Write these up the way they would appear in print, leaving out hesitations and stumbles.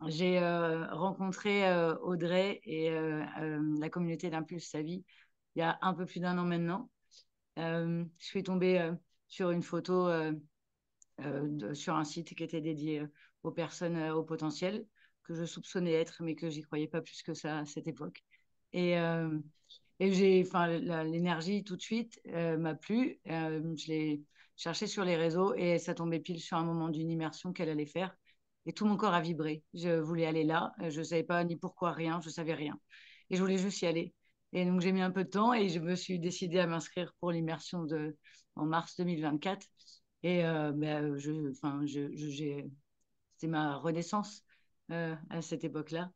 j'ai rencontré Audrey et la communauté d'Impulse sa vie il y a un peu plus d'un an maintenant. Je suis tombée sur une photo sur un site qui était dédié aux personnes au potentiel que je soupçonnais être, mais que j'y croyais pas plus que ça à cette époque. Et, enfin, l'énergie tout de suite m'a plu. Je l'ai cherché sur les réseaux et ça tombait pile sur un moment d'une immersion qu'elle allait faire. Et tout mon corps a vibré. Je voulais aller là. Je ne savais pas ni pourquoi, rien. Je savais rien. Et je voulais juste y aller. Et donc, j'ai mis un peu de temps et je me suis décidée à m'inscrire pour l'immersion en mars 2024. Et enfin, c'était ma renaissance à cette époque-là.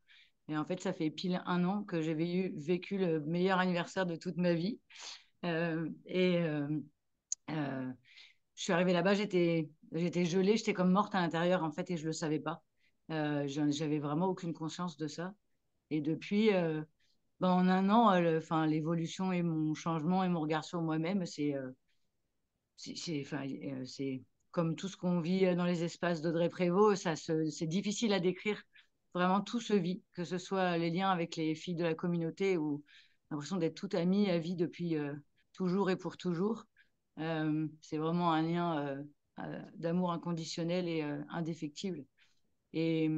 Et en fait, ça fait pile un an que j'avais vécu le meilleur anniversaire de toute ma vie. Euh, et euh, euh, je suis arrivée là-bas, j'étais gelée, j'étais comme morte à l'intérieur en fait, et je le savais pas. J'avais vraiment aucune conscience de ça. Et depuis, ben, en un an, enfin, l'évolution et mon changement et mon regard sur moi-même, enfin, c'est comme tout ce qu'on vit dans les espaces d'Audrey Prévost, c'est difficile à décrire. Vraiment, tout se vit, que ce soit les liens avec les filles de la communauté ou l'impression d'être toute amie à vie depuis toujours et pour toujours. C'est vraiment un lien d'amour inconditionnel et indéfectible. Et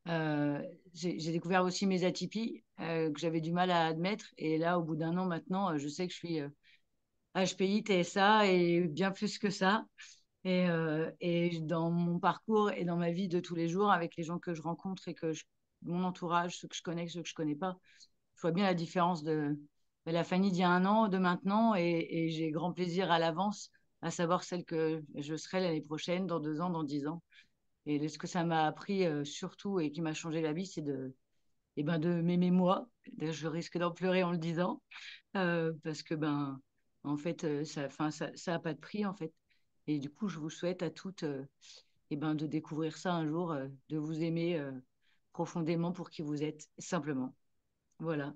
j'ai découvert aussi mes atypies que j'avais du mal à admettre. Et là, au bout d'un an maintenant, je sais que je suis HPI, TSA et bien plus que ça. Et dans mon parcours et dans ma vie de tous les jours, avec les gens que je rencontre et mon entourage, ceux que je connais, ceux que je connais pas, je vois bien la différence de la Fanny d'il y a un an, de maintenant, et j'ai grand plaisir à l'avance à savoir celle que je serai l'année prochaine, dans 2 ans, dans 10 ans. Et ce que ça m'a appris surtout et qui m'a changé la vie, c'est de m'aimer moi. Je risque d'en pleurer en le disant, parce que en fait, ça a pas de prix en fait. Et du coup, je vous souhaite à toutes de découvrir ça un jour, de vous aimer profondément pour qui vous êtes, simplement. Voilà.